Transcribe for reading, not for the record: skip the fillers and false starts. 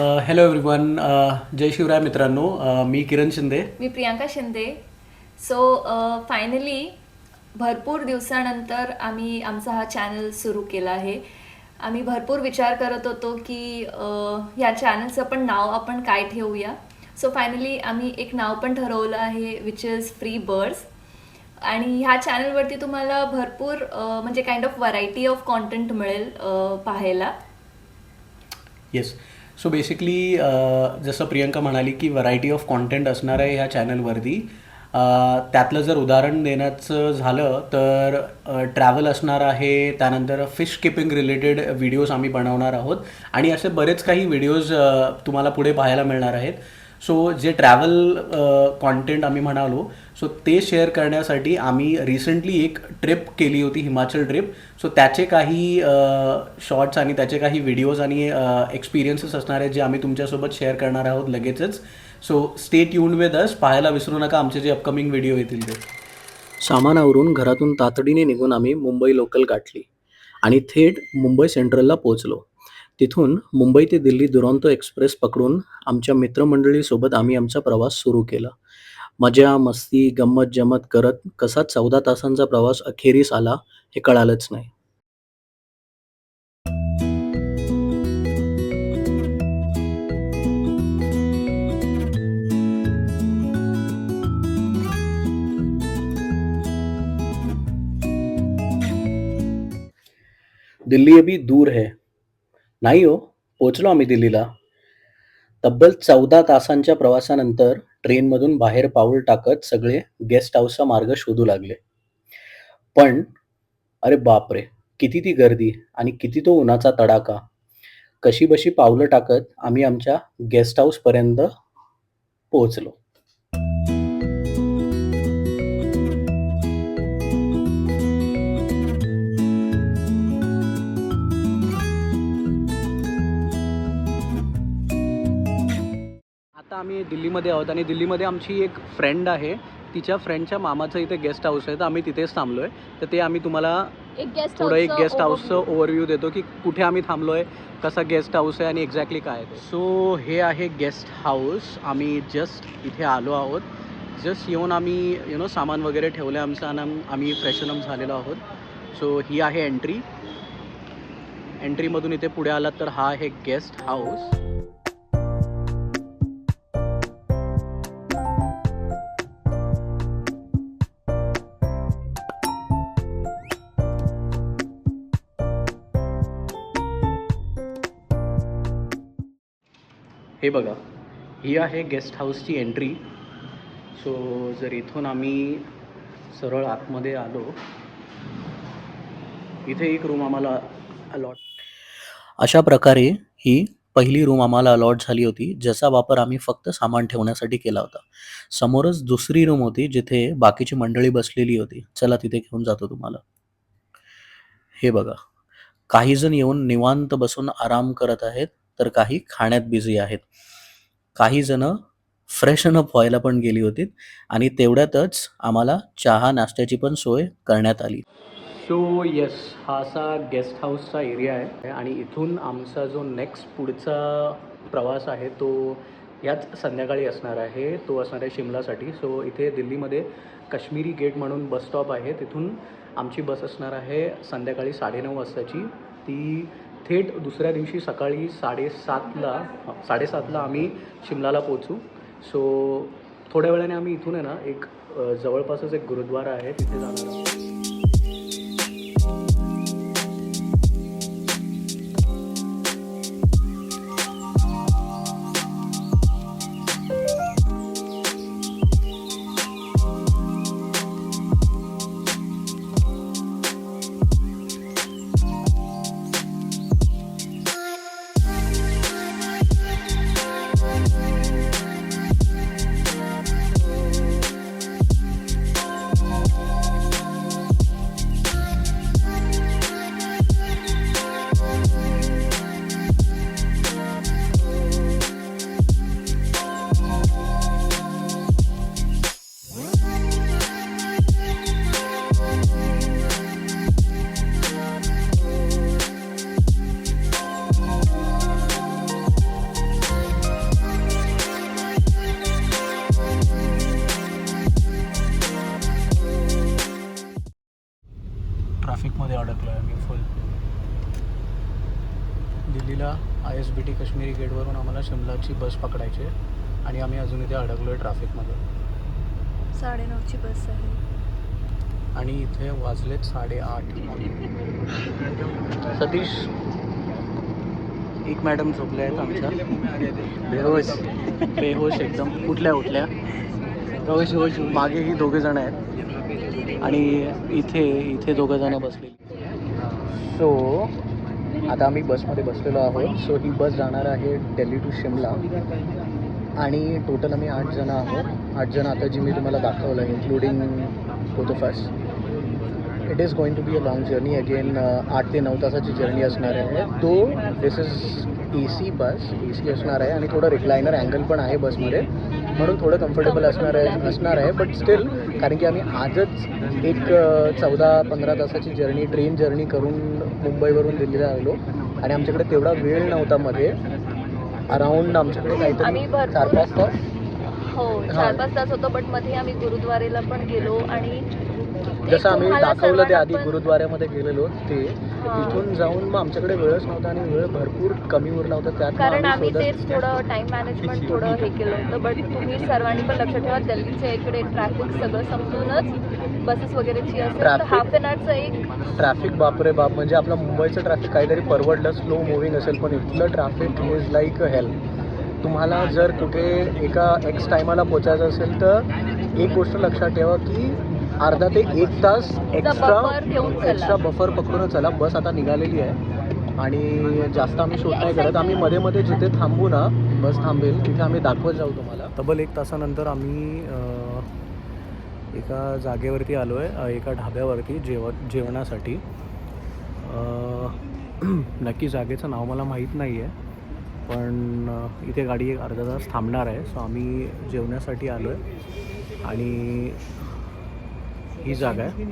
Hello everyone. जय शिवराय मित्रांनो. मी किरण शिंदे. मी Priyanka Shinde. So finally भरपूर दिवसानंतर आम्ही आमचा हा चॅनल सुरू केला आहे. आम्ही भरपूर विचार करत होतो की या चॅनलचं पण नाव आपण काय ठेवूया. सो फायनली आम्ही एक नाव पण ठरवलं आहे विच इज फ्री बर्ड्स. आणि ह्या चॅनलवरती तुम्हाला भरपूर म्हणजे kind of variety of content मिळेल पाहायला. येस. सो बेसिकली जसं प्रियंका म्हणाली की व्हरायटी ऑफ कॉन्टेंट असणार आहे ह्या चॅनलवरती. त्यातलं जर उदाहरण देण्याचं झालं तर ट्रॅव्हल असणार आहे, त्यानंतर फिश किपिंग रिलेटेड व्हिडिओज आम्ही बनवणार आहोत आणि असे बरेच काही व्हिडिओज तुम्हाला पुढे पाहायला मिळणार आहेत. सो जे ट्रॅव्हल कॉन्टेंट आम्ही म्हणालो, सो ते शेअर करण्यासाठी आम्ही रिसेंटली एक ट्रिप केली होती, हिमाचल ट्रिप. सो त्याचे काही शॉर्ट्स आणि त्याचे काही व्हिडिओज आणि एक्सपिरियन्सेस असणार आहेत जे आम्ही तुमच्यासोबत शेअर करणार आहोत लगेचच. So stay tuned with us. पाहायला विसरू नका आमचे जे अपकमिंग व्हिडिओ येतील ते. सामानावरून घरातून तातडीने निघून आम्ही मुंबई लोकल गाठली आणि थेट मुंबई सेंट्रलला पोहोचलो. तिथून मुंबई ते दिल्ली दुरंतो एक्सप्रेस पकडून आमच्या मित्रमंडळीसोबत आम्ही आमचा प्रवास सुरू केला. मजा, मस्ती, गंमत जमत करत कसा 14 तासांचा प्रवास अखेरीस आला हे कळालंच नाही. दिल्ली अभी दूर है. नाही हो, पोचलो आम्ही दिल्लीला. तब्बल 14 तासांच्या प्रवासानंतर ट्रेनमधून बाहेर पाऊल टाकत सगळे गेस्ट हाऊसचा मार्ग शोधू लागले. पण अरे बापरे! किती ती गर्दी आणि किती तो उन्हाचा तडाखा. कशीबशी पावलं टाकत आम्ही आमच्या गेस्ट हाऊसपर्यंत पोहोचलो. आता आम्ही दिल्लीमध्ये आहोत आणि दिल्लीमध्ये आमची एक फ्रेंड आहे. तिच्या फ्रेंडच्या मामाचं इथे गेस्ट हाऊस आहे, तर आम्ही तिथेच थांबलो आहे. तर ते आम्ही तुम्हाला थोडं एक गेस्ट हाऊसचं ओव्हरव्ह्यू देतो की कुठे आम्ही थांबलो आहे, कसा गेस्ट हाऊस आहे आणि एक्झॅक्टली काय आहे. सो हे आहे गेस्ट हाऊस. आम्ही जस्ट इथे आलो आहोत. जस्ट येऊन आम्ही सामान वगैरे ठेवलं आहे आमचं आणि आम्ही फ्रेशनअप झालेलो आहोत. सो ही आहे एंट्री. एंट्रीमधून इथे पुढे आलात तर हा आहे गेस्ट हाऊस. हे बघा, ही आहे गेस्ट हाऊसची एंट्री. सो जर इथून आम्ही सरळ आतमध्ये आलो, इथे एक रूम आम्हाला अलॉट. अशा प्रकारे ही पहिली रूम आम्हाला अलॉट झाली होती, ज्याचा वापर आम्ही फक्त सामान ठेवण्यासाठी केला होता. समोरच दुसरी रूम होती जिथे बाकीची मंडळी बसलेली होती. चला तिथे घेऊन जातो तुम्हाला. हे बघा, काही जण येऊन निवांत बसून आराम करत आहेत, तर काही खाण्यात बिझी आहेत. काही जण फ्रेशन अप व्हायला पण गेली होती आणि तेवढ्यातच आम्हाला चहा नाश्त्याची पण सोय करण्यात आली. सो येस, हा असा गेस्ट हाऊसचा एरिया आहे आणि इथून आमचा जो नेक्स्ट पुढचा प्रवास आहे तो याच संध्याकाळी असणार आहे. तो असणार आहे शिमलासाठी. सो इथे दिल्लीमध्ये काश्मीरी गेट म्हणून बस स्टॉप आहे. तिथून आमची बस असणार आहे संध्याकाळी 9:30 वाजताची. ती थेट दुसऱ्या दिवशी सकाळी 7:30ला आम्ही शिमलाला पोचू. सो थोड्या वेळाने आम्ही इथून आहे ना एक जवळपासच एक गुरुद्वारा आहे तिथे जाणार आहोत. ट्रॅफिकमध्ये अडकलो आहे आम्ही फुल. दिल्लीला ISBT काश्मीरी गेटवरून आम्हाला शिमलाची बस पकडायची आहे आणि आम्ही अजून इथे अडकलो आहे ट्रॅफिकमध्ये. 9:30ची बस आहे आणि इथे वाजलेत 8:30. सतीश, एक मॅडम झोपल्या आहेत आमच्या, बेहोश एकदम. उठल्या मागेही दोघे जण आहेत आणि इथे दोघं जण बसलेली. सो आता आम्ही बसमध्ये बसलेलो आहोत. सो ही बस जाणार आहे दिल्ली टू शिमला आणि टोटल आम्ही 8 जण आहोत. 8 जण आता जी मी तुम्हाला दाखवलं including both of us. It is going to be a long journey again. 8 ते 9 तासाची जर्नी असणार आहे. This is AC bus, AC असणार आहे आणि थोडं रिक्लायनर अँगल पण आहे बसमध्ये, म्हणून थोडं कम्फर्टेबल असणार आहे. बट स्टील, कारण की आम्ही आजच एक 14-15 तासाची ट्रेन जर्नी करून मुंबईवरून दिल्लीला आलो आणि आमच्याकडे तेवढा वेळ नव्हता मध्ये. अराऊंड आमच्याकडे काहीतरी 4-5 तास. हो, 4-5 तास होतो. बट मध्ये आम्ही गुरुद्वारेला पण गेलो आणि जसं आम्ही दाखवलं ते आधी गुरुद्वाऱ्यामध्ये गेलेलो ते तिथून जाऊन मग आमच्याकडे वेळच नव्हता आणि वेळ भरपूर कमी उरला होता. त्यात कारण आम्ही तेच थोडं टाइम मॅनेजमेंट थोडं हे केलं होतं. बट तुम्ही सर्वांनी पण लक्षात ठेवा, दिल्लीच्या इकडे ट्रॅफिक सगळं समजूनच बसेस वगैरेची असेल तर हाफ एन आवरचं एक ट्रॅफिक बापरे बाप. म्हणजे आपलं मुंबईचं ट्रॅफिक काहीतरी परवडलं, स्लो मूव्हिंग असेल, पण इथलं ट्रॅफिक इज लाईक हेल. तुम्हाला जर कुठे एका एक्स टायमाला पोचायचं असेल तर एक गोष्ट लक्षात ठेवा की अर्धा ते 1 तास एक्स्ट्रा बफर पकडूनच चला. बस आता निघालेली आहे आणि जास्त आम्ही शूट नाही करत. आम्ही मध्ये मध्ये जिथे थांबू ना, बस थांबेल तिथे आम्ही दाखवत जाऊ तुम्हाला. तब्बल 1 तासानंतर आम्ही एका जागेवरती आलो आहे, एका ढाब्यावरती जेवणासाठी. नक्की जागेचं नाव मला माहीत नाही आहे, पण इथे गाडी एक अर्धा तास थांबणार आहे. सो आम्ही जेवण्यासाठी आलो आहे आणि ही जागा आहे.